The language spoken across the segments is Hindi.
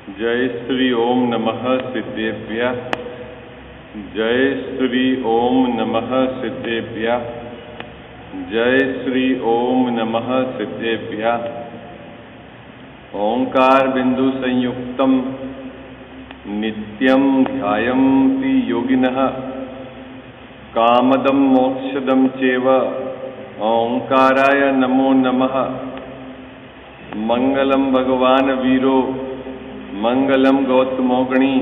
जय श्री ओम नमः सिद्धेभ्यः। जय श्री ओम नमः सिद्धेभ्यः। जय श्री ओम नमः सिद्धेभ्यः। ओंकार बिंदु संयुक्तम नित्यं ध्यायन्ति योगिनः कामदं मोक्षदं चैव। ओंकाराय नमो नमः। मंगलम भगवान वीरो मंगलम गौतमोगणी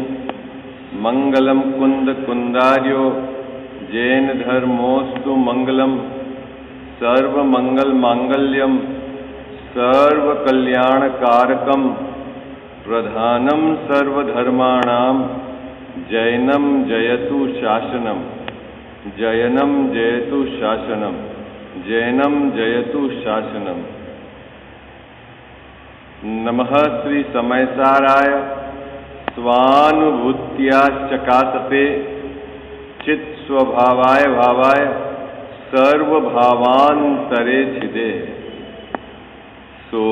मंगलम कुंद कुंदार्यो जैन धर्मोस्तु मंगलम सर्व मंगल मांगल्यम सर्व कल्याण कारकम प्रधानम सर्वधर्माणाम जैनम जयतु शासनम जैनम जयतु शासनम जैनम जयतु शासनम। नमः श्री समयसाराय स्वानुभूत्या चकासते चित् स्वभावाय भावाय सर्वभावांतरे छिदे। सो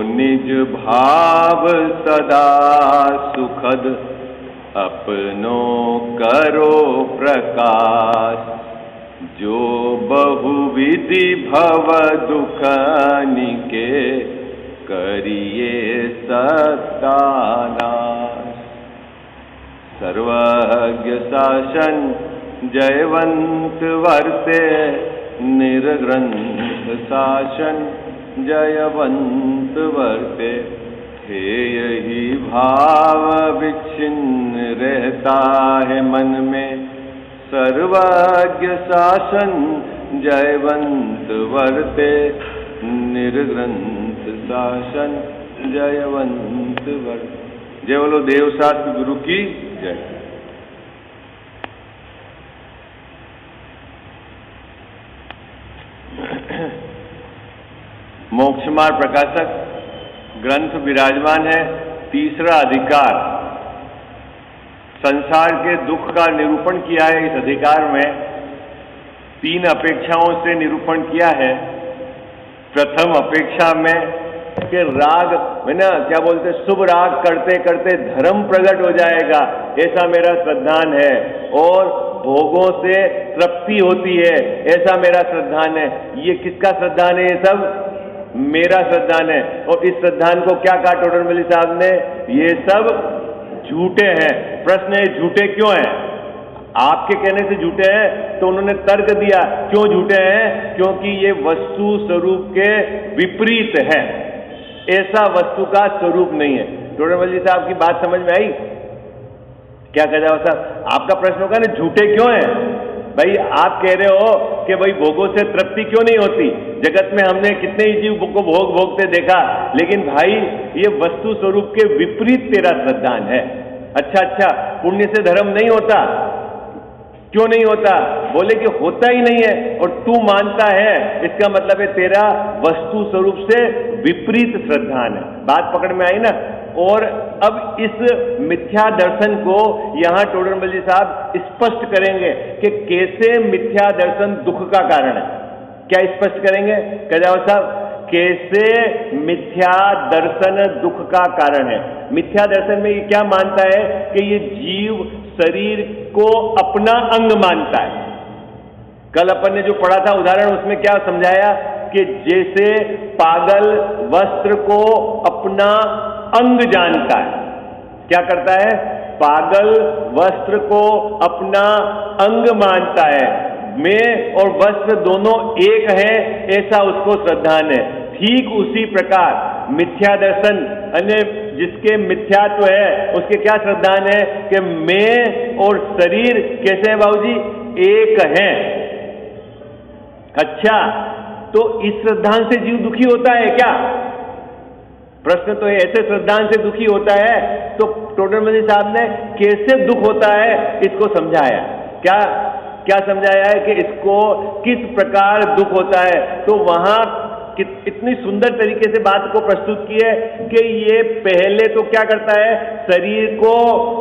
निज भाव सदा सुखद अपनो करो प्रकाश। जो बहुविधि भव दुख निके करिए सत्तानाश। सर्वज्ञ शासन जयवंत वर्ते निर्ग्रंथ शासन जयवंत वर्ते। हे यही भाव विच्छिन्न रहता है मन में सर्वज्ञ शासन जयवंत वर्ते निर्ग्रंथ शासन जयवंत वर्ते। जय बोलो देवशास्त्र गुरु की जय। मोक्षमार्ग प्रकाशक ग्रंथ विराजमान है। तीसरा अधिकार संसार के दुख का निरूपण किया है। इस अधिकार में 3 अपेक्षाओं से निरूपण किया है। प्रथम अपेक्षा में कि राग है ना, क्या बोलते, शुभ राग करते करते धर्म प्रकट हो जाएगा, ऐसा मेरा श्रद्धान है। और भोगों से तृप्ति होती है, ऐसा मेरा श्रद्धान है। ये किसका श्रद्धान है? ये सब मेरा श्रद्धान है। और इस श्रद्धान को क्या कहा टोडरमल साहब ने? ये सब झूठे हैं। प्रश्न है झूठे क्यों हैं? आपके कहने से झूठे हैं तो उन्होंने तर्क दिया क्यों झूठे हैं। क्योंकि ये वस्तु स्वरूप के विपरीत है, ऐसा वस्तु का स्वरूप नहीं है। टोडरमल जी साहब की बात समझ में आई? क्या कह रहा साहब? आपका प्रश्न होगा ना झूठे क्यों हैं? भाई आप कह रहे हो कि भाई भोगों से तृप्ति क्यों नहीं होती? जगत में हमने कितने ही जीव को भोग भोगते देखा, लेकिन भाई ये वस्तु स्वरूप के विपरीत तेरा श्रद्धान है। अच्छा, पुण्य से धर्म नहीं होता? क्यों नहीं होता? बोले कि होता ही नहीं है और तू मानता है, इसका मतलब है तेरा वस्तु स्वरूप से विपरीत श्रद्धान है। बात पकड़ में आई ना? और अब इस मिथ्या दर्शन को यहां टोडरमल जी साहब स्पष्ट करेंगे कि कैसे मिथ्या दर्शन दुख का कारण है। क्या स्पष्ट करेंगे कजाव साहब? कैसे मिथ्या दर्शन दुख का कारण है। मिथ्या दर्शन में ये क्या मानता है कि ये जीव शरीर को अपना अंग मानता है। कल अपन ने जो पढ़ा था उदाहरण, उसमें क्या समझाया कि जैसे पागल वस्त्र को अपना अंग जानता है। क्या करता है? पागल वस्त्र को अपना अंग मानता है। मैं और वस्त्र दोनों एक है, ऐसा उसको श्रद्धान है। ठीक उसी प्रकार मिथ्या दर्शन अन्य जिसके मिथ्यात्व है उसके क्या श्रद्धान है कि मैं और शरीर कैसे हैं बाबूजी? एक हैं। अच्छा, तो इस श्रद्धान से जीव दुखी होता है क्या? प्रश्न तो ऐसे श्रद्धान से दुखी होता है। तो टोडरमल साहब ने कैसे दुख होता है इसको समझाया। क्या समझाया है कि इसको किस प्रकार दुख होता है। तो वहां इतनी सुंदर तरीके से बात को प्रस्तुत की है कि ये पहले तो क्या करता है, शरीर को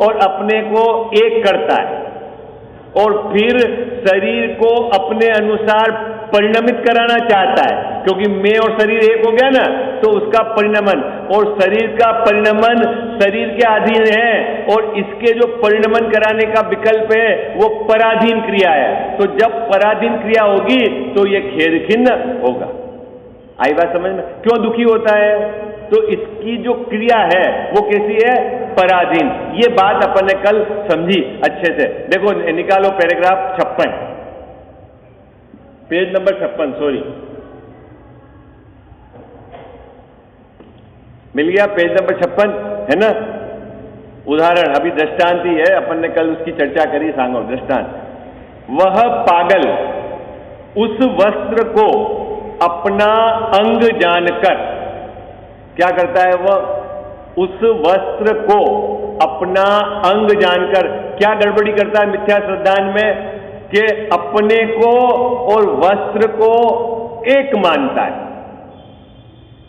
और अपने को एक करता है और फिर शरीर को अपने अनुसार परिणमित कराना चाहता है। क्योंकि मैं और शरीर एक हो गया ना, तो उसका परिणमन, और शरीर का परिणमन शरीर के अधीन है, और इसके जो परिणमन कराने का विकल्प है वो पराधीन क्रिया है। तो जब पराधीन क्रिया होगी तो ये खेद खिन्न होगा। आई बात समझ में? क्यों दुखी होता है? तो इसकी जो क्रिया है वो कैसी है? पराधीन। ये बात अपन ने कल समझी अच्छे से। देखो निकालो पैराग्राफ 56, पेज नंबर 56, सॉरी, मिल गया पेज नंबर 56, है ना? उदाहरण अभी दृष्टांत ही है, अपन ने कल उसकी चर्चा करी। सांगो दृष्टांत। वह पागल उस वस्त्र को अपना अंग जानकर क्या करता है? वह उस वस्त्र को अपना अंग जानकर क्या गड़बड़ी करता है मिथ्या श्रद्धान में? कि अपने को और वस्त्र को एक मानता है।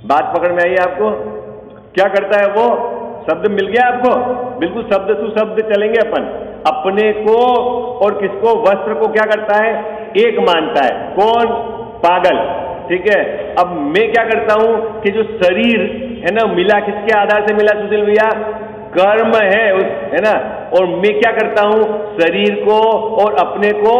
बात पकड़ में आई आपको? क्या करता है वो? शब्द मिल गया आपको? बिल्कुल शब्द टू शब्द चलेंगे अपन। अपने को और किसको? वस्त्र को क्या करता है? एक मानता है। कौन? पागल। ठीक है। अब मैं क्या करता हूं कि जो शरीर है ना, मिला किसके आधार से मिला सुशील भैया? कर्म है ना? और मैं क्या करता हूं? शरीर को और अपने को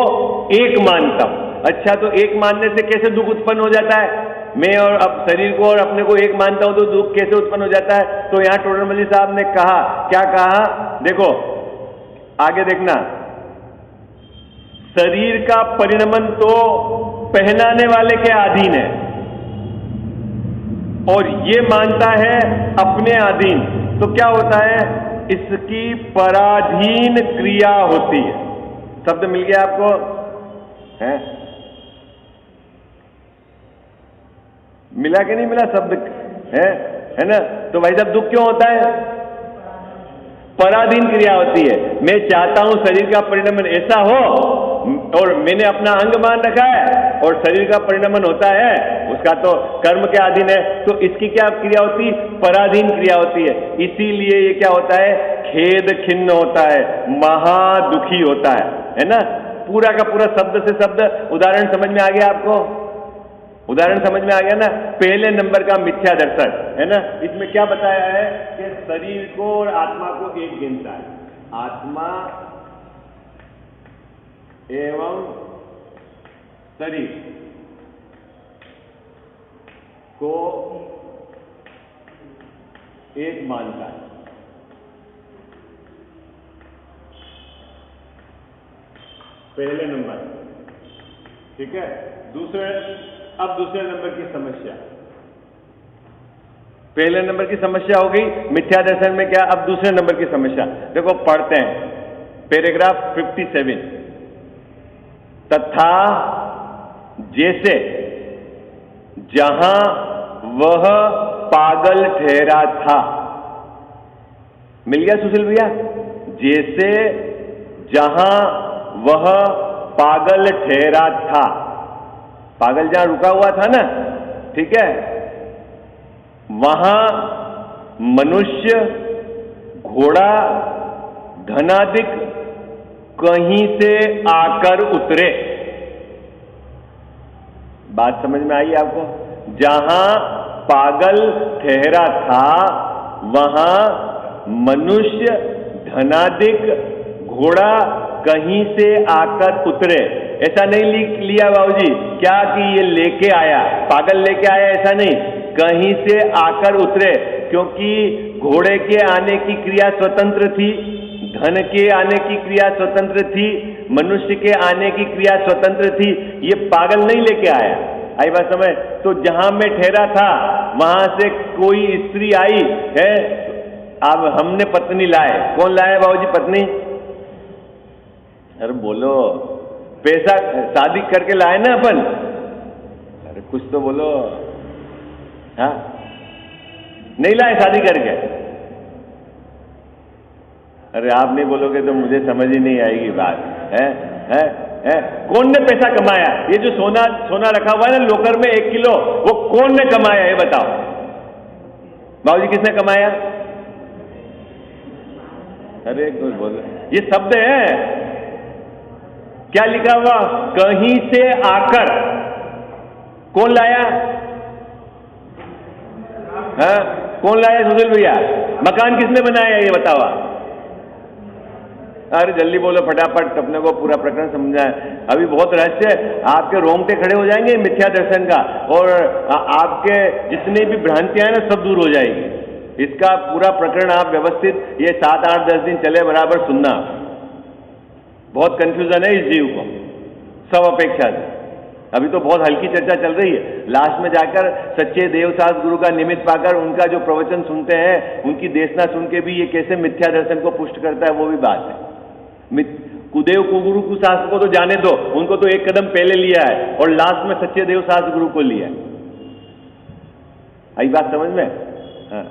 एक मानता हूं। अच्छा, तो एक मानने से कैसे दुख उत्पन्न हो जाता है? मैं और अब शरीर को और अपने को एक मानता हूं तो दुख कैसे उत्पन्न हो जाता है? तो यहां टोडरमल साहब ने कहा, क्या कहा? देखो आगे देखना। शरीर का परिणमन तो पहनाने वाले के अधीन है, और ये मानता है अपने अधीन। तो क्या होता है? इसकी पराधीन क्रिया होती है। शब्द मिल गया आपको? है मिला कि नहीं मिला शब्द? है ना? तो भाई साहब दुख क्यों होता है? पराधीन क्रिया होती है। मैं चाहता हूं शरीर का परिणमन ऐसा हो, और मैंने अपना अंग मान रखा है, और शरीर का परिणमन होता है उसका तो कर्म के अधीन है। तो इसकी क्या क्रिया होती है? पराधीन क्रिया होती है। इसीलिए ये क्या होता है? खेद खिन्न होता है, महादुखी होता है ना? पूरा का पूरा शब्द से शब्द उदाहरण समझ में आ गया आपको? उदाहरण समझ में आ गया ना? पहले नंबर का मिथ्या दर्शन, है ना? इसमें क्या बताया है कि शरीर को और आत्मा को एक गिनता है। आत्मा एवं शरीर को एक मानता है। पहले नंबर, ठीक है। अब दूसरे नंबर की समस्या। पहले नंबर की समस्या हो गई मिथ्या दर्शन में क्या? अब दूसरे नंबर की समस्या देखो, पढ़ते हैं पैराग्राफ 57। तथा जैसे जहां वह पागल ठहरा था, मिल गया सुशील भैया? जैसे जहां वह पागल ठहरा था, पागल जहां रुका हुआ था ना, ठीक है, वहां मनुष्य, घोड़ा, धनादिक कहीं से आकर उतरे। बात समझ में आई आपको? जहां पागल ठहरा था वहां मनुष्य, धनादिक, घोड़ा कहीं से आकर उतरे। ऐसा नहीं लिया बाबूजी क्या कि ये लेके आया, पागल लेके आया, ऐसा नहीं, कहीं से आकर उतरे। क्योंकि घोड़े के आने की क्रिया स्वतंत्र थी, धन के आने की क्रिया स्वतंत्र थी, मनुष्य के आने की क्रिया स्वतंत्र थी। ये पागल नहीं लेके आया। आई बात समझ? तो जहां मैं ठहरा था वहां से कोई स्त्री आई है, अब हमने पत्नी लाए। कौन लाए बाबूजी? पत्नी। अरे बोलो, पैसा शादी करके लाए ना अपन। अरे कुछ तो बोलो। हाँ, नहीं लाए शादी करके? अरे आप नहीं बोलोगे तो मुझे समझ ही नहीं आएगी बात। है कौन ने पैसा कमाया? ये जो सोना रखा हुआ है ना लोकर में 1 किलो, वो कौन ने कमाया है बताओ? बाबूजी किसने कमाया? अरे कुछ बोलो, ये शब्द है, क्या लिखा हुआ? कहीं से आकर। कौन लाया? हाँ, कौन लाया सुशील भैया? मकान किसने बनाया ये बताओ आप? अरे जल्दी बोलो फटाफट, अपने को पूरा प्रकरण समझना है। अभी बहुत रहस्य है, आपके रोंगटे खड़े हो जाएंगे मिथ्या दर्शन का, और आपके जितने भी भ्रांतियां हैं ना सब दूर हो जाएगी। इसका पूरा प्रकरण आप व्यवस्थित ये 7, 8, 10 दिन चले बराबर सुनना। बहुत कंफ्यूजन है इस जीव को सब अपेक्षा से। अभी तो बहुत हल्की चर्चा चल रही है, लास्ट में जाकर सच्चे देवसास गुरु का निमित्त पाकर उनका जो प्रवचन सुनते हैं, उनकी देशना सुन के भी ये कैसे मिथ्या दर्शन को पुष्ट करता है वो भी बात है। कुदेव कुगुरु कुशास्त्र को तो जाने दो, उनको तो एक कदम पहले लिया है और लास्ट में सच्चे देवसास गुरु को लिया है। आई बात समझ में? हाँ।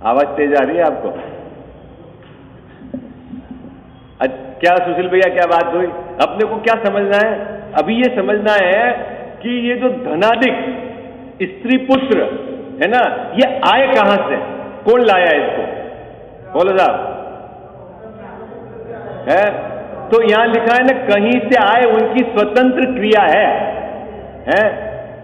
आवाज तेज आ रही है आपको? क्या सुशील भैया क्या बात हुई? अपने को क्या समझना है? अभी ये समझना है कि ये जो धनाधिक स्त्री पुत्र है ना, ये आए कहां से? कौन लाया इसको? बोलो साहब। है तो यहां लिखा है ना, कहीं से आए, उनकी स्वतंत्र क्रिया है?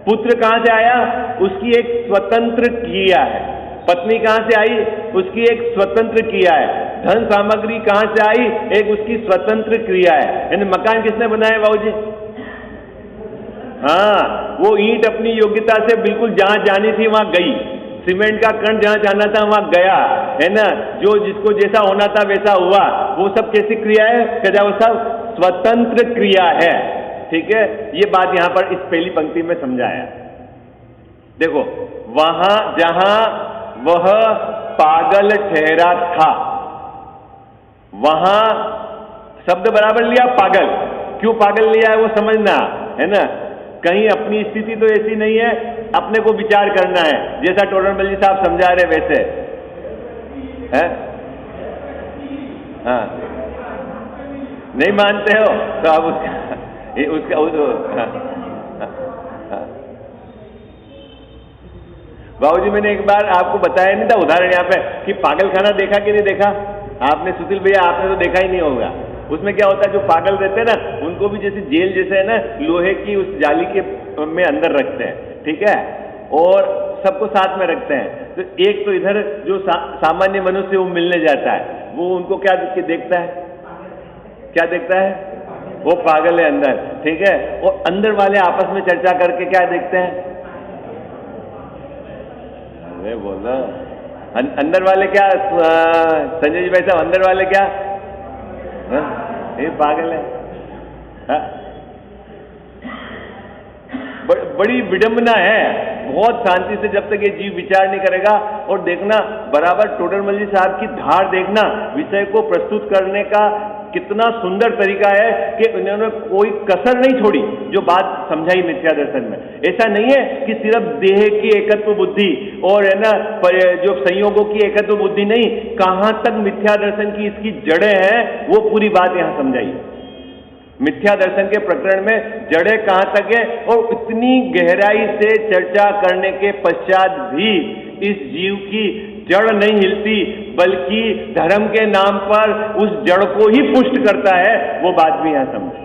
पुत्र कहां से आया? उसकी एक स्वतंत्र क्रिया है। पत्नी कहां से आई? उसकी एक स्वतंत्र क्रिया है। धन सामग्री कहां से आई? एक उसकी स्वतंत्र क्रिया है। यानी मकान किसने बनाया बाबूजी? हाँ, वो ईंट अपनी योग्यता से बिल्कुल जहां जानी थी वहां गई, सीमेंट का कण जहां जाना था वहां गया, है ना, जो जिसको जैसा होना था वैसा हुआ। वो सब कैसी क्रिया है? क्या वो सब स्वतंत्र क्रिया है। ठीक है, ये बात यहां पर इस पहली पंक्ति में समझाया। देखो, वहां जहां वह पागल ठहरा था, वहां शब्द बराबर लिया पागल। क्यों पागल लिया है वो समझना है ना। कहीं अपनी स्थिति तो ऐसी नहीं है, अपने को विचार करना है, जैसा टोडरमल जी साहब समझा रहे वैसे है। हाँ, नहीं मानते हो तो अब उसका बाबूजी मैंने एक बार आपको बताया नहीं था उदाहरण यहाँ पे कि पागल खाना देखा कि नहीं देखा आपने? सुशील भैया आपने तो देखा ही नहीं होगा। उसमें क्या होता है, जो पागल रहते हैं ना उनको भी जैसे जेल जैसे है ना, लोहे की उस जाली के में अंदर रखते हैं, ठीक है, और सबको साथ में रखते हैं। तो एक तो इधर जो सामान्य मनुष्य वो मिलने जाता है, वो उनको क्या देखता है? क्या देखता है? वो पागल है अंदर, ठीक है। और अंदर वाले आपस में चर्चा करके क्या देखते हैं? अरे बोलो, अंदर वाले क्या संजय जी भाई साहब, अंदर वाले क्या? ये पागल है। हा? बड़ी विडंबना है। बहुत शांति से जब तक ये जीव विचार नहीं करेगा, और देखना बराबर टोडरमल जी साहब की धार देखना, विषय को प्रस्तुत करने का कितना सुंदर तरीका है कि उन्होंने कोई कसर नहीं छोड़ी जो बात समझाई मिथ्या दर्शन में। ऐसा नहीं है कि सिर्फ देह की एकत्व बुद्धि और है ना जो संयोगों की एकत्व बुद्धि, नहीं, कहां तक मिथ्या दर्शन की इसकी जड़ें हैं वो पूरी बात यहां समझाई। मिथ्या दर्शन के प्रकरण में जड़ें कहां तक है, और इतनी गहराई से चर्चा करने के पश्चात भी इस जीव की जड़ नहीं हिलती, बल्कि धर्म के नाम पर उस जड़ को ही पुष्ट करता है, वो बात भी यहां समझे।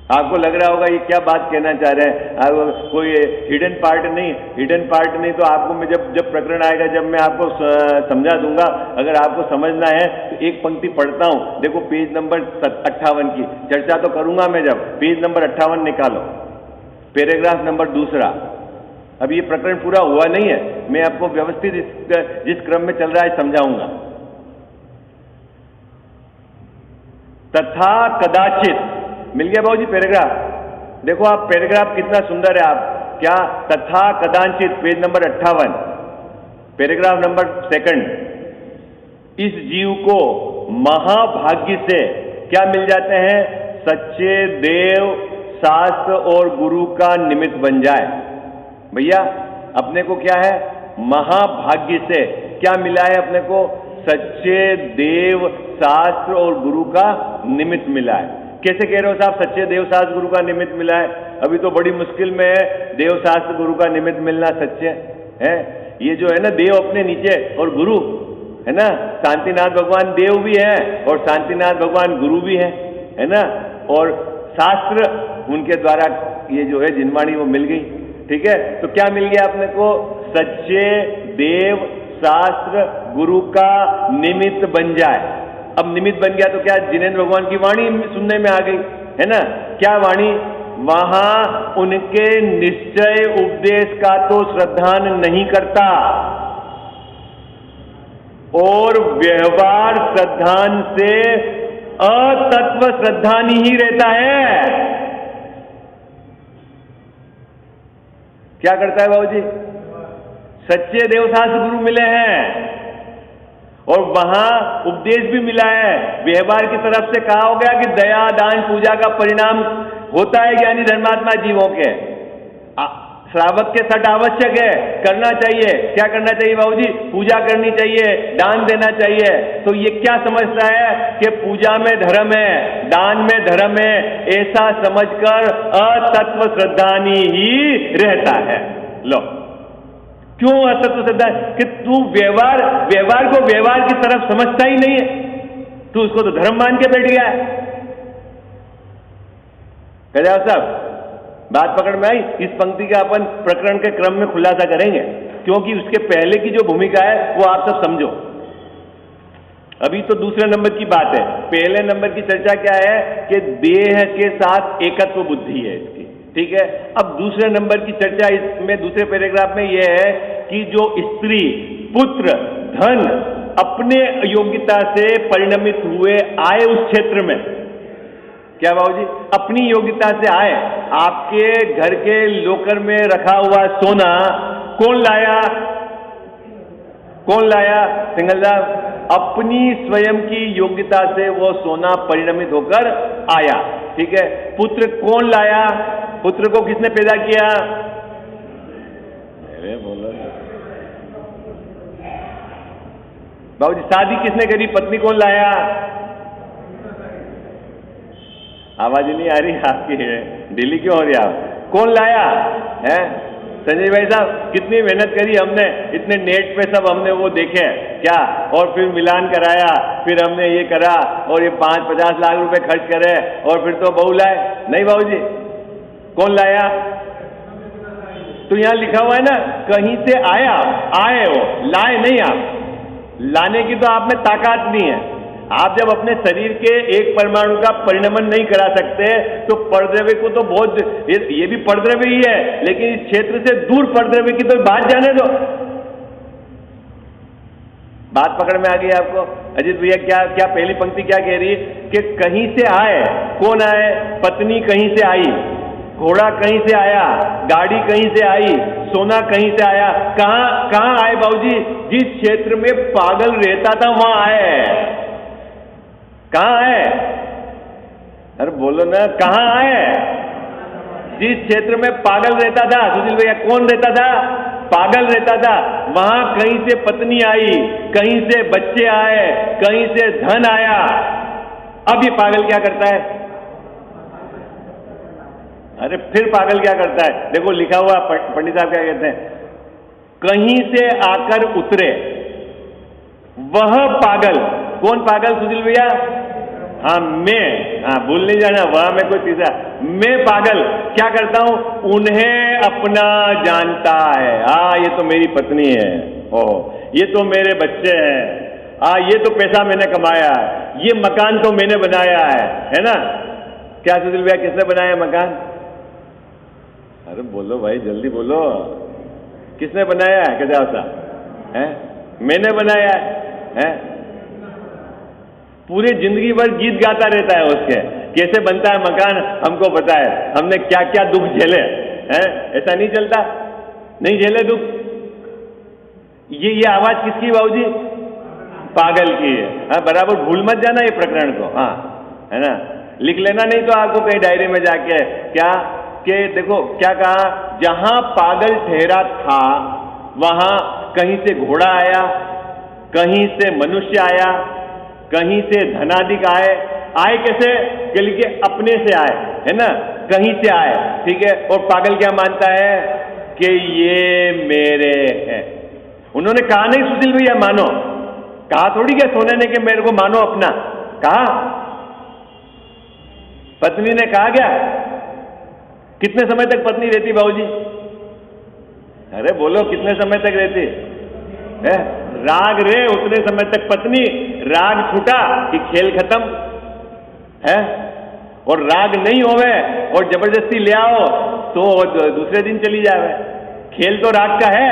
आपको लग रहा होगा ये क्या बात कहना चाह रहे हैं, आप कोई हिडन पार्ट नहीं, तो आपको मैं जब प्रकरण आएगा, जब मैं आपको समझा दूंगा। अगर आपको समझना है तो एक पंक्ति पढ़ता हूं, देखो पेज नंबर 58 की चर्चा तो करूंगा मैं, जब पेज नंबर 58 निकालो, पैराग्राफ नंबर 2। अब ये प्रकरण पूरा हुआ नहीं है, मैं आपको व्यवस्थित जिस क्रम में चल रहा है समझाऊंगा। तथा कदाचित, मिल गया बाबूजी पैराग्राफ? देखो आप पैराग्राफ कितना सुंदर है। आप क्या? तथा कदाचित, पेज नंबर 58, पैराग्राफ नंबर 2, इस जीव को महाभाग्य से क्या मिल जाते हैं? सच्चे देव, शास्त्र और गुरु का निमित्त बन जाए। भैया अपने को क्या है? महाभाग्य से क्या मिला है अपने को? सच्चे देव, शास्त्र और गुरु का निमित्त मिला है। कैसे कह रहे हो साहब सच्चे देव शास्त्र गुरु का निमित्त मिला है? अभी तो बड़ी मुश्किल में है देव शास्त्र गुरु का निमित्त मिलना सच्चे है। ये जो है ना देव अपने नीचे और गुरु है ना, शांतिनाथ भगवान देव भी हैं और शांतिनाथ भगवान गुरु भी हैं, है ना, और शास्त्र उनके द्वारा ये जो है जिनवाणी वो मिल गई, ठीक है। तो क्या मिल गया अपने को? सच्चे देव शास्त्र गुरु का निमित्त बन जाए। अब निमित्त बन गया तो क्या जिनेंद्र भगवान की वाणी सुनने में आ गई, है ना। क्या वाणी? वहां उनके निश्चय उपदेश का तो श्रद्धान नहीं करता और व्यवहार श्रद्धान से अतत्व श्रद्धानी ही रहता है। क्या करता है बाबूजी? सच्चे देवशास्त्र गुरु मिले हैं और वहां उपदेश भी मिला है, व्यवहार की तरफ से कहा हो गया कि दया दान पूजा का परिणाम होता है ज्ञानी धर्मात्मा जीवों के। श्रावक के सट आवश्यक है, करना चाहिए। क्या करना चाहिए बाबूजी? पूजा करनी चाहिए, दान देना चाहिए। तो ये क्या समझता है कि पूजा में धर्म है, दान में धर्म है, ऐसा समझकर अतत्व श्रद्धानी ही रहता है। लो, क्यों अतत्व श्रद्धा? कि तू व्यवहार को व्यवहार की तरफ समझता ही नहीं है, तू उसको तो धर्म मान के बैठ गया है। कह जाओ साहब, बात पकड़ में आई? इस पंक्ति का अपन प्रकरण के क्रम में खुलासा करेंगे, क्योंकि उसके पहले की जो भूमिका है वो आप सब समझो। अभी तो दूसरे नंबर की बात है। पहले नंबर की चर्चा क्या है कि देह के साथ एकत्व बुद्धि है इसकी, ठीक है। अब दूसरे नंबर की चर्चा इसमें दूसरे पैराग्राफ में यह है कि जो स्त्री, पुत्र, धन अपने योग्यता से परिणमित हुए आए उस क्षेत्र में, क्या बाबूजी? अपनी योग्यता से आए। आपके घर के लोकर में रखा हुआ सोना कौन लाया? कौन लाया? सिंगल साहब, अपनी स्वयं की योग्यता से वो सोना परिणमित होकर आया, ठीक है। पुत्र कौन लाया? पुत्र को किसने पैदा किया? अरे बोलो बाबूजी। शादी किसने करी? पत्नी कौन लाया? आवाज नहीं आ रही आपकी, है ढीली क्यों हो रही आप? कौन लाया है? संजय भाई साहब, कितनी मेहनत करी हमने, इतने नेट पे सब हमने वो देखे क्या, और फिर मिलान कराया, फिर हमने ये करा और ये 5-50 लाख रुपए खर्च करे और फिर तो बहू लाए। नहीं बाबूजी, कौन लाया? तो यहां लिखा हुआ है ना, कहीं से आया, आए हो, लाए नहीं आप। लाने की तो आप में ताकत नहीं है। आप जब अपने शरीर के एक परमाणु का परिणमन नहीं करा सकते तो परद्रव्य को तो बहुत, ये भी परद्रव्य ही है, लेकिन इस क्षेत्र से दूर परद्रव्य की तो बात जाने दो। बात पकड़ में आ गई आपको? अजीत भैया, क्या पहली पंक्ति क्या कह रही है कि कहीं से आए। कौन आए? पत्नी कहीं से आई, घोड़ा कहीं से आया, गाड़ी कहीं से आई, सोना कहीं से आया। कहां आए बाबूजी? जिस क्षेत्र में पागल रहता था वहां आए। कहां है? अरे बोलो ना, कहां है? जिस क्षेत्र में पागल रहता था, सुशील भैया, कौन रहता था? पागल रहता था। वहां कहीं से पत्नी आई, कहीं से बच्चे आए, कहीं से धन आया। अब ये पागल क्या करता है? अरे फिर पागल क्या करता है? देखो लिखा हुआ, पंडित साहब क्या कहते हैं, कहीं से आकर उतरे वह पागल। कौन पागल सुशील भैया? हाँ मैं, हाँ भूल नहीं जाना, वहां में कोई तीसरा। मैं पागल क्या करता हूं? उन्हें अपना जानता है। हाँ ये तो मेरी पत्नी है, ओह ये तो मेरे बच्चे हैं, हाँ ये तो पैसा मैंने कमाया है, ये मकान तो मैंने बनाया है ना। क्या सुशील भैया, किसने बनाया मकान? अरे बोलो भाई, जल्दी बोलो, किसने बनाया है? क्या साहब है? मैंने बनाया है। पूरी जिंदगी भर गीत गाता रहता है उसके, कैसे बनता है मकान हमको पता है, हमने क्या क्या दुख झेले हैं। ऐसा नहीं चलता, नहीं झेले दुख। ये आवाज किसकी बाबूजी? पागल की है। हाँ बराबर भूल मत जाना ये प्रकरण को, हाँ है ना, लिख लेना नहीं तो आपको कहीं डायरी में जाके। क्या कि देखो क्या कहा, जहां पागल ठहरा था वहां कहीं से घोड़ा आया, कहीं से मनुष्य आया, कहीं से धनाधिक आए। कैसे? के लिए अपने से आए, है ना, कहीं से आए, ठीक है। और पागल क्या मानता है कि ये मेरे हैं। उन्होंने कहा नहीं सुशील भैया, मानो कहा थोड़ी क्या सोने ने कि मेरे को मानो अपना, कहा? पत्नी ने कहा क्या? कितने समय तक पत्नी रहती बाबूजी? अरे बोलो, कितने समय तक रहती है? राग रे उतने समय तक पत्नी, राग छूटा कि खेल खत्म है। और राग नहीं होवे और जबरदस्ती ले आओ तो दूसरे दिन चली जावे। खेल तो राग का है,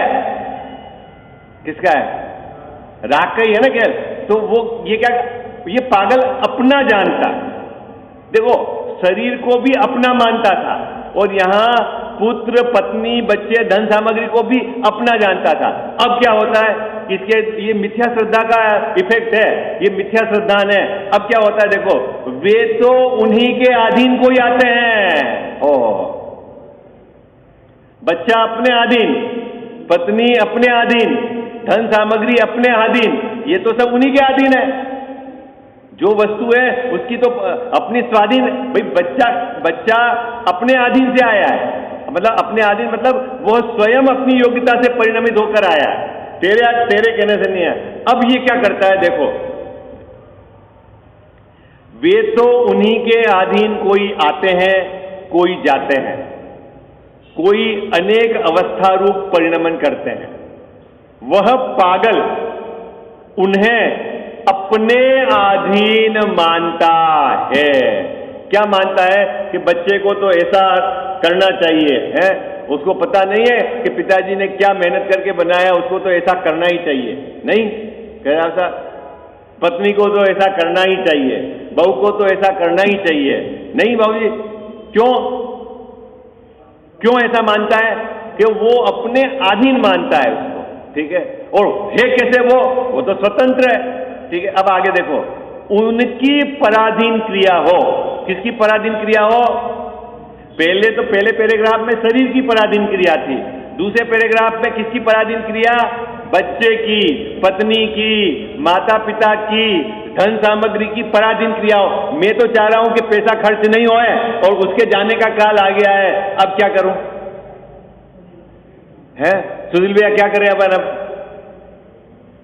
किसका है? राग का ही है ना खेल। तो वो ये क्या, ये पागल अपना जानता, देखो शरीर को भी अपना मानता था और यहां पुत्र पत्नी बच्चे धन सामग्री को भी अपना जानता था। अब क्या होता है, इसके ये मिथ्या श्रद्धा का इफेक्ट है, ये मिथ्या श्रद्धा है। अब क्या होता है देखो, वे तो उन्हीं के अधीन कोई आते हैं। ओ बच्चा अपने अधीन, पत्नी अपने अधीन, धन सामग्री अपने अधीन, ये तो सब उन्हीं के अधीन है। जो वस्तु है उसकी तो अपनी स्वाधीन, भाई बच्चा अपने अधीन से आया है, मतलब अपने अधीन मतलब वो स्वयं अपनी योग्यता से परिणमित होकर आया है, तेरे कहने से नहीं है। अब ये क्या करता है देखो, वे तो उन्हीं के अधीन कोई आते हैं कोई जाते हैं, कोई अनेक अवस्था रूप परिणमन करते हैं। वह पागल उन्हें अपने अधीन मानता है। क्या मानता है कि बच्चे को तो ऐसा करना चाहिए है, उसको पता नहीं है कि पिताजी ने क्या मेहनत करके बनाया, उसको तो ऐसा करना ही चाहिए। नहीं कह रहा था, पत्नी को तो ऐसा करना ही चाहिए, बहू को तो ऐसा करना ही चाहिए। नहीं बाबूजी, क्यों ऐसा मानता है कि वो अपने अधीन मानता है उसको, ठीक है। और है कैसे वो तो स्वतंत्र है, ठीक है। अब आगे देखो, उनकी पराधीन क्रिया हो, किसकी पराधीन क्रिया हो? पहले पैराग्राफ में शरीर की पराधीन क्रिया थी, दूसरे पैराग्राफ में किसकी पराधीन क्रिया? बच्चे की, पत्नी की, माता पिता की, धन सामग्री की पराधीन क्रिया हो। मैं तो चाह रहा हूं कि पैसा खर्च नहीं होए और उसके जाने का काल आ गया है, अब क्या करूं? है सुशील भैया, क्या करें अपन? अब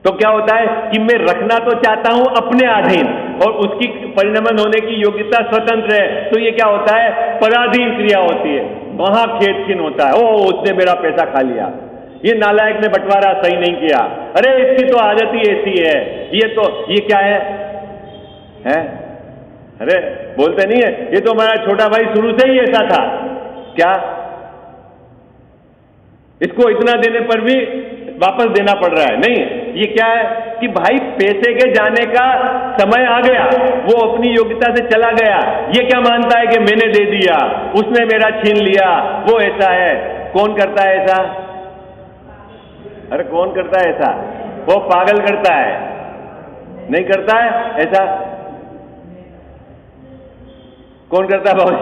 तो क्या होता है कि मैं रखना तो चाहता हूं अपने अधीन और उसकी परिणमन होने की योग्यता स्वतंत्र है, तो ये क्या होता है? पराधीन क्रिया होती है। वहां खेद होता है, ओ उसने मेरा पैसा खा लिया, ये नालायक ने बंटवारा सही नहीं किया, अरे इसकी तो आदत ही ऐसी है, ये क्या है? अरे बोलते नहीं है, ये तो हमारा छोटा भाई शुरू से ही ऐसा था। क्या इसको इतना देने पर भी वापस देना पड़ रहा है? नहीं, ये क्या है कि भाई पैसे के जाने का समय आ गया, वो अपनी योग्यता से चला गया। ये क्या मानता है कि मैंने दे दिया, उसने मेरा छीन लिया, वो ऐसा है। कौन करता है ऐसा? अरे कौन करता है ऐसा? वो पागल करता है, नहीं करता है ऐसा? कौन करता है बाबू?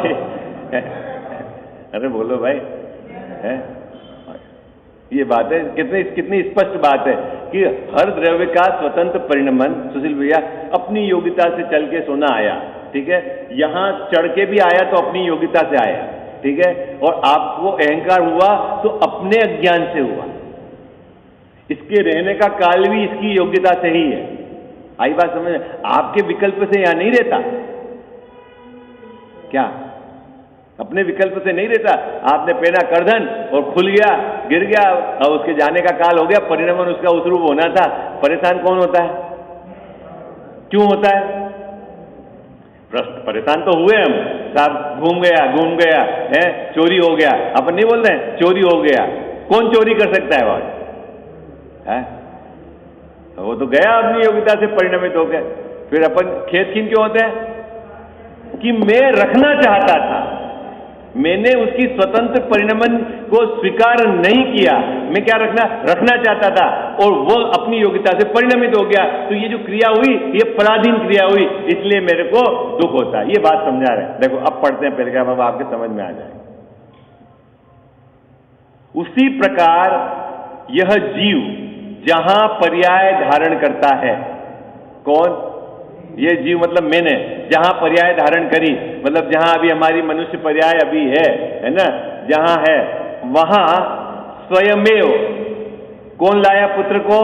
अरे बोलो भाई, है ये बात है, कितनी स्पष्ट बात है कि हर द्रव्य का स्वतंत्र परिणमन, सुशील भैया, अपनी योग्यता से चल के सोना आया, ठीक है। यहां चढ़ के भी आया तो अपनी योग्यता से आया, ठीक है। और आपको अहंकार हुआ तो अपने अज्ञान से हुआ। इसके रहने का काल भी इसकी योग्यता से ही है। आई बात समझ? आपके विकल्प से यहां नहीं रहता, क्या अपने विकल्प से नहीं रहता? आपने पहना करधन और खुल गया, गिर गया और उसके जाने का काल हो गया, परिणमन उसका उस रूप होना था। परेशान कौन होता है? क्यों होता है परेशान? तो हुए हम साहब, घूम गया है, चोरी हो गया, अपन नहीं बोल रहे हैं चोरी हो गया। कौन चोरी कर सकता है बात? है वो तो गया अपनी योग्यता से परिणमित हो गया। फिर अपन खेद खीन क्यों होते हैं कि मैं रखना चाहता था, मैंने उसकी स्वतंत्र परिणमन को स्वीकार नहीं किया, मैं क्या रखना चाहता था और वो अपनी योग्यता से परिणमित हो गया। तो ये जो क्रिया हुई ये पराधीन क्रिया हुई, इसलिए मेरे को दुख होता है। ये बात समझा रहे हैं। देखो अब पढ़ते हैं पैराग्राफ, अब आपके समझ में आ जाए। उसी प्रकार यह जीव जहां पर्याय धारण करता है, कौन? ये जीव मतलब मैंने, जहां पर्याय धारण करी, मतलब जहां अभी हमारी मनुष्य पर्याय अभी है ना, जहां है वहां स्वयमेव कौन लाया पुत्र को?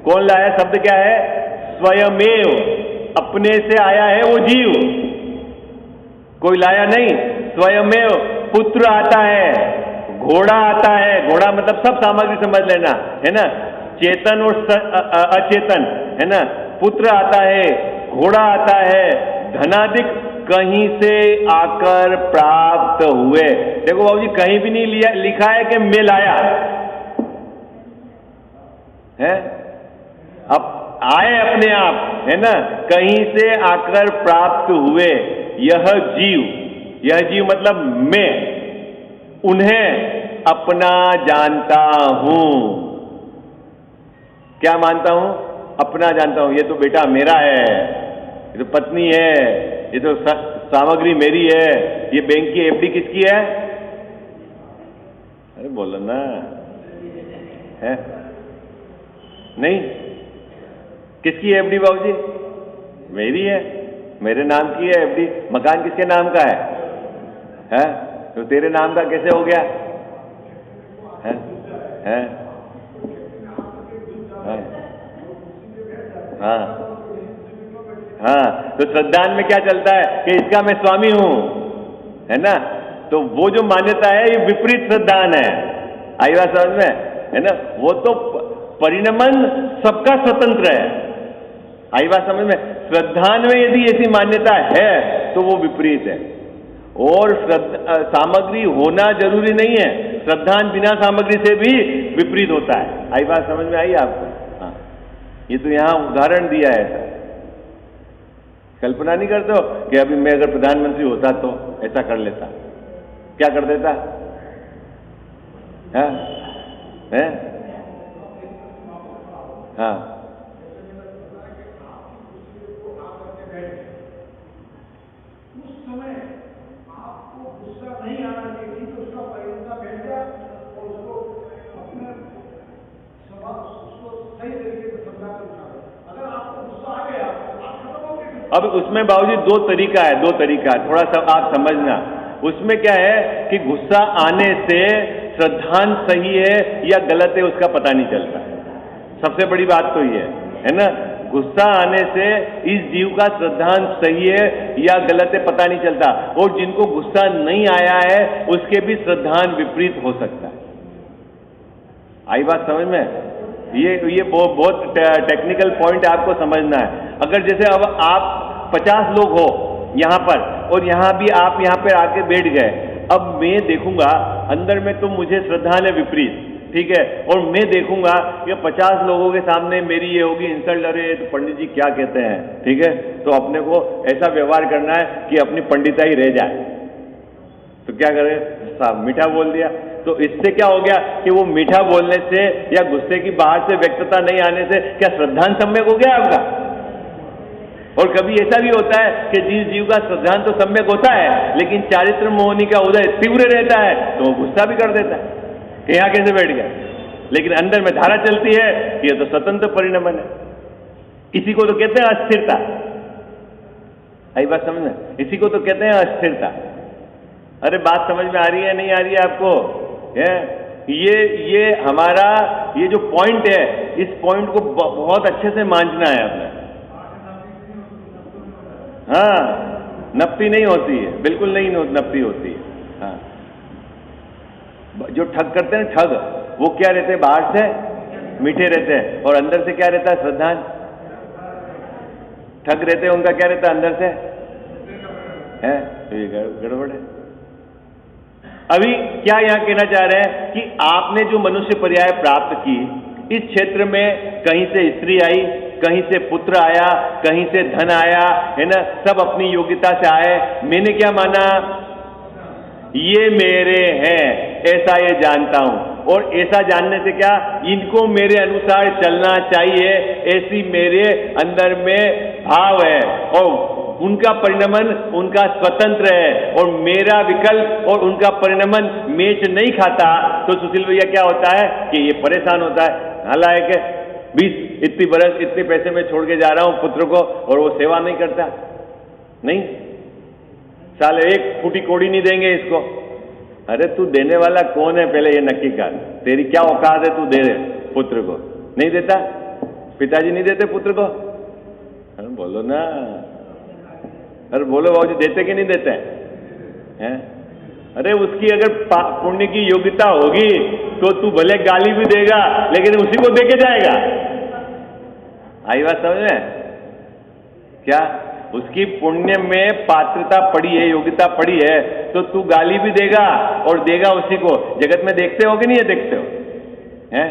कौन लाया शब्द क्या है? स्वयमेव, अपने से आया है वो जीव, कोई लाया नहीं, स्वयमेव। पुत्र आता है, घोड़ा आता है, घोड़ा मतलब सब सामग्री समझ लेना है ना, चेतन और अचेतन है ना। पुत्र आता है, घोड़ा आता है, धनादिक कहीं से आकर प्राप्त हुए। देखो बाबूजी, कहीं भी नहीं लिखा है कि मैं लाया है, अब आए अपने आप है ना, कहीं से आकर प्राप्त हुए। यह जीव मतलब मैं उन्हें अपना जानता हूं। क्या मानता हूं? अपना जानता हूं। ये तो बेटा मेरा है, ये तो पत्नी है, ये तो सामग्री मेरी है। ये बैंक की एफडी किसकी है? अरे बोलो ना, है नहीं? किसकी एफडी बाबूजी? मेरी है, मेरे नाम की है एफडी। मकान किसके नाम का है? तो तेरे नाम का कैसे हो गया? है? हाँ हाँ, तो श्रद्धान में क्या चलता है कि इसका मैं स्वामी हूं, है ना। तो वो जो मान्यता है ये विपरीत श्रद्धान है। आई बात समझ में, है ना। वो तो परिणमन सबका स्वतंत्र है। आई बात समझ में। श्रद्धान में यदि ऐसी मान्यता है तो वो विपरीत है। और सामग्री होना जरूरी नहीं है, श्रद्धान बिना सामग्री से भी विपरीत होता है। आई बात समझ में आई आपको? हाँ, ये तो यहां उदाहरण दिया है ऐसा। कल्पना नहीं करते हो कि अभी मैं अगर प्रधानमंत्री होता तो ऐसा कर लेता, क्या कर देता है? हाँ, अब उसमें बाबूजी दो तरीका है, थोड़ा सा आप समझना। उसमें क्या है कि गुस्सा आने से श्रद्धान सही है या गलत है उसका पता नहीं चलता। सबसे बड़ी बात तो ये है ना, गुस्सा आने से इस जीव का श्रद्धान सही है या गलत है पता नहीं चलता। और जिनको गुस्सा नहीं आया है उसके भी श्रद्धान विपरीत हो सकता है। आई बात समझ में? ये बहुत टेक्निकल पॉइंट आपको समझना है। अगर जैसे अब आप 50 लोग हो यहां पर, और यहां भी आप यहां पर आके बैठ गए, अब मैं देखूंगा अंदर में तो मुझे श्रद्धान है विपरीत, ठीक है, और मैं देखूंगा कि 50 लोगों के सामने मेरी ये होगी इंसल्ट, अरे तो पंडित जी क्या कहते हैं, ठीक है, तो अपने को ऐसा व्यवहार करना है कि अपनी पंडिताई रह जाए। तो क्या करें? साहब मीठा बोल दिया, तो इससे क्या हो गया कि वो मीठा बोलने से या गुस्से की बाहर से व्यक्तता नहीं आने से क्या श्रद्धान सम्यक हो गया आपका? और कभी ऐसा भी होता है कि जिस जीव का श्रद्धान तो सम्यक होता है लेकिन चारित्र मोहनी का उदय तीव्र रहता है तो वो गुस्सा भी कर देता है कि यहां कैसे बैठ गया, लेकिन अंदर में धारा चलती है कि ये तो स्वतंत्र परिणमन है। इसी को तो कहते हैं अस्थिरता। आई बात समझ में? इसी को तो कहते हैं अस्थिरता। अरे बात समझ में आ रही है नहीं आ रही है आपको? ये हमारा ये जो पॉइंट है, इस पॉइंट को बहुत अच्छे से मांझना है अपने। हाँ, नपती नहीं होती है, बिल्कुल नहीं नपती होती है। हाँ, जो ठग करते हैं ठग, वो क्या रहते हैं? बाहर से मीठे रहते हैं और अंदर से क्या रहता है? श्रद्धान। ठग रहते हैं, उनका क्या रहता है? अंदर से है, तो ये गड़बड़ है। अभी क्या यहां कहना चाह रहे हैं कि आपने जो मनुष्य पर्याय प्राप्त की, इस क्षेत्र में कहीं से स्त्री आई, कहीं से पुत्र आया, कहीं से धन आया, है ना, सब अपनी योग्यता से आए। मैंने क्या माना? ये मेरे हैं, ऐसा ये जानता हूं। और ऐसा जानने से क्या, इनको मेरे अनुसार चलना चाहिए, ऐसी मेरे अंदर में भाव है। और उनका परिणमन उनका स्वतंत्र है और मेरा विकल्प और उनका परिणमन मेच नहीं खाता। तो सुशील भैया क्या होता है कि ये परेशान होता है, हालांकि 20 इतनी बरस इतने पैसे में छोड़ के जा रहा हूं पुत्र को और वो सेवा नहीं करता। नहीं, साले एक फूटी कोड़ी नहीं देंगे इसको। अरे तू देने वाला कौन है पहले ये नक्की कर, तेरी क्या औकात है तू दे रहे पुत्र को? नहीं देता, पिताजी नहीं देते पुत्र को? अरे बोलो ना, अरे बोलो बाबूजी, देते कि नहीं देते हैं? अरे उसकी अगर पुण्य की योग्यता होगी तो तू भले गाली भी देगा लेकिन उसी को देके जाएगा। आई बात समझ में? क्या उसकी पुण्य में पात्रता पड़ी है, योग्यता पड़ी है, तो तू गाली भी देगा और देगा उसी को। जगत में देखते हो कि नहीं? देखते हो हैं?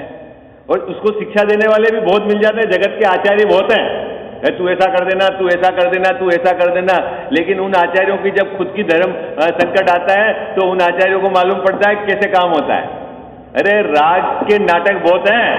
और उसको शिक्षा देने वाले भी बहुत मिल जाते हैं, जगत के आचार्य बहुत हैं, तू ऐसा कर देना, तू ऐसा कर देना, तू ऐसा कर देना। लेकिन उन आचार्यों की जब खुद की धर्म संकट आता है तो उन आचार्यों को मालूम पड़ता है कैसे काम होता है। अरे राज के नाटक बहुत हैं।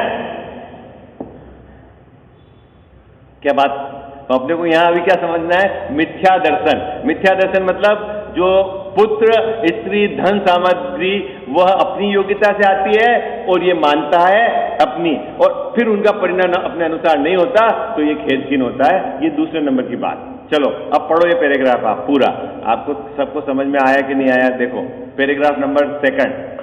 क्या बात तो अपने को यहां अभी क्या समझना है? मिथ्या दर्शन। मिथ्या दर्शन मतलब जो पुत्र, स्त्री, धन, सामग्री वह अपनी योग्यता से आती है और ये मानता है अपनी, और फिर उनका परिणाम अपने अनुसार नहीं होता तो ये खेदहीन होता है। ये दूसरे नंबर की बात। चलो अब पढ़ो ये पैराग्राफ आप पूरा। आपको सबको समझ में आया कि नहीं आया? देखो पैराग्राफ नंबर 2।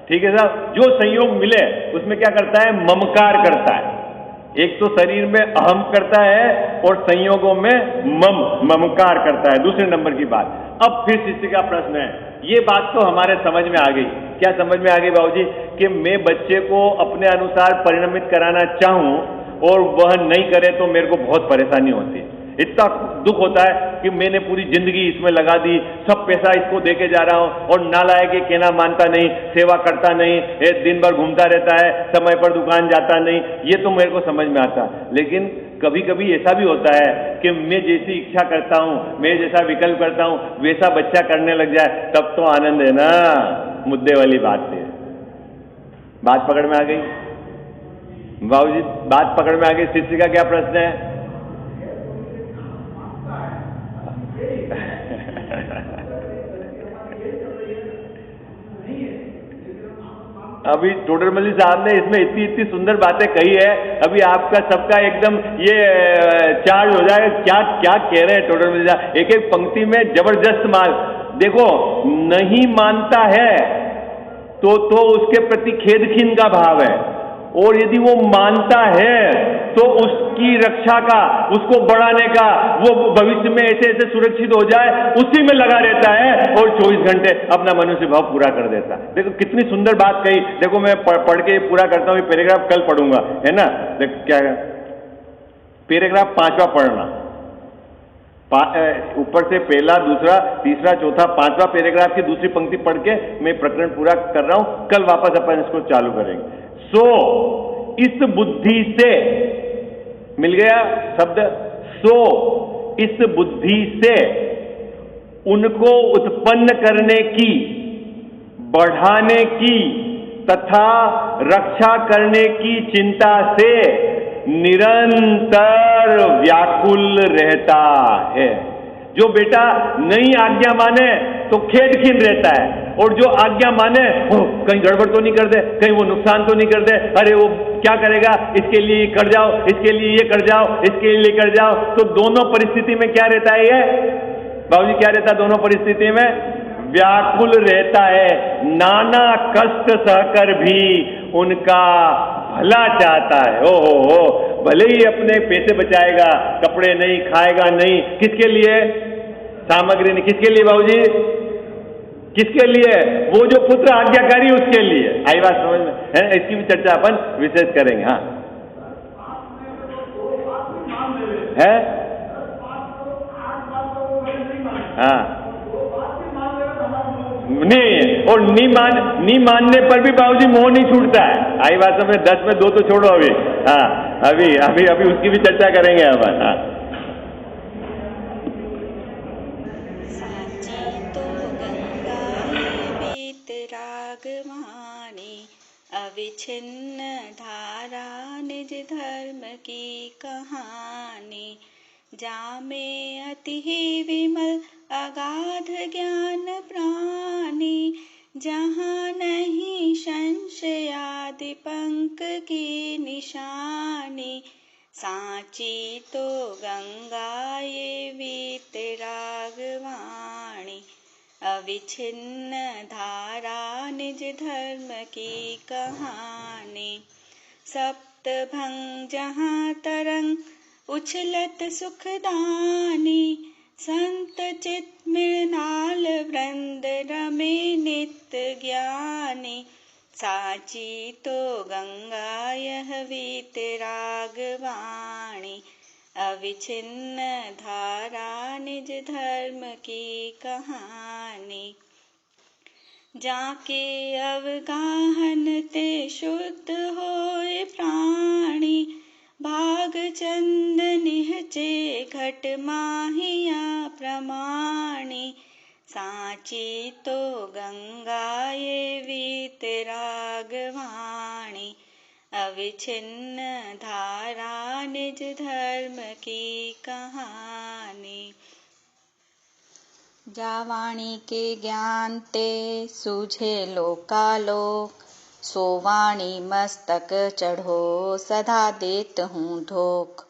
ठीक है साहब, जो संयोग मिले उसमें क्या करता है? ममकार करता है। एक तो शरीर में अहम करता है और संयोगों में ममकार करता है। दूसरे नंबर की बात। अब फिर शिष्य का प्रश्न है, ये बात तो हमारे समझ में आ गई। क्या समझ में आ गई बाबूजी? कि मैं बच्चे को अपने अनुसार परिणमित कराना चाहूं और वह नहीं करे तो मेरे को बहुत परेशानी होती है। इतना दुख होता है कि मैंने पूरी जिंदगी इसमें लगा दी, सब पैसा इसको देके जा रहा हूं और नालायक ये कहना मानता नहीं, सेवा करता नहीं, दिन भर घूमता रहता है, समय पर दुकान जाता नहीं। ये तो मेरे को समझ में आता। लेकिन कभी कभी ऐसा भी होता है कि मैं जैसी इच्छा करता हूं, मैं जैसा विकल्प करता हूं, वैसा बच्चा करने लग जाए, तब तो आनंद है ना। मुद्दे वाली बात है। बात पकड़ में आ गई बाबूजी? बात पकड़ में आ गई। शिष्य का क्या प्रश्न है? अभी टोडरमल साहब ने इसमें इतनी इतनी सुंदर बातें कही है, अभी आपका सबका एकदम ये चार्ज हो जाएगा। क्या क्या कह रहे हैं टोडरमल साहब? एक एक पंक्ति में जबरदस्त माल। देखो, नहीं मानता है तो उसके प्रति खेदखीन का भाव है, और यदि वो मानता है तो उसकी रक्षा का, उसको बढ़ाने का, वो भविष्य में ऐसे ऐसे सुरक्षित हो जाए उसी में लगा रहता है और 24 घंटे अपना मनुष्य भाव पूरा कर देता है। देखो कितनी सुंदर बात कही। देखो मैं पढ़ के पूरा करता हूं, ये पैराग्राफ कल पढ़ूंगा, है ना? देखो क्या पैराग्राफ 5वां पढ़ना, ऊपर से पहला, दूसरा, तीसरा, चौथा, 5वां पैराग्राफ की दूसरी पंक्ति पढ़ के मैं प्रकरण पूरा कर रहा हूं। कल वापस अपन इसको चालू करेंगे। सो इस बुद्धि से, मिल गया शब्द, सो इस बुद्धि से उनको उत्पन्न करने की, बढ़ाने की तथा रक्षा करने की चिंता से निरंतर व्याकुल रहता है। जो बेटा नहीं आज्ञा माने तो खेदखीन रहता है, और जो आज्ञा माने कहीं गड़बड़ तो नहीं कर दे, कहीं वो नुकसान तो नहीं कर दे, अरे वो क्या करेगा, इसके लिए कर जाओ, इसके लिए ये कर जाओ, इसके लिए कर जाओ। तो दोनों परिस्थिति में क्या रहता है ये बाबूजी? क्या रहता है दोनों परिस्थिति में? व्याकुल रहता है। नाना कष्ट सहकर भी उनका भला चाहता है। हो, भले ही अपने पैसे बचाएगा, कपड़े नहीं, खाएगा नहीं, किसके लिए? सामग्री नहीं, किसके लिए बाबूजी? किसके लिए? वो जो पुत्र आज्ञाकारी उसके लिए। आई बात समझ में है? इसकी भी चर्चा अपन विशेष करेंगे। हाँ है, हाँ नहीं है, और नहीं मानने पर भी बाबूजी मोह नहीं छूटता है। आई बात समझ, 10 में 2 तो छोड़ो अभी। हाँ, अभी अभी अभी उसकी भी चर्चा करेंगे अपन। हाँ, साची तो गंगा ये वीतराग वाणी, अविच्छिन्न धारा निज धर्म की कहानी। जामे अति ही विमल अगाध ज्ञान प्राणी, जहाँ नहीं संशयादि पंक की निशानी। साची तो गंगा ये वीतराग वाणी, अविच्छिन्न धारा निज धर्म की कहानी। सप्तभंग जहाँ तरंग उछलत सुखदानी, संत चित मृणाल वृंद रमे नित्य ज्ञानी। साची तो गंगा यह वीतराग वाणी, अविच्छिन्न धारा निज धर्म की कहानी। जाके अवगाहन ते शुद्ध होए प्राणी, भाग चंद निहचे घट माहिया प्रमाणी। साची तो गंगा ये वीतराग वाणी, अविच्छिन्न धारा निज धर्म की कहानी। जावाणी के ज्ञान ते सूझे लोकालोक, सो वाणी मस्तक चढ़ो सदा देत हूँ धोख।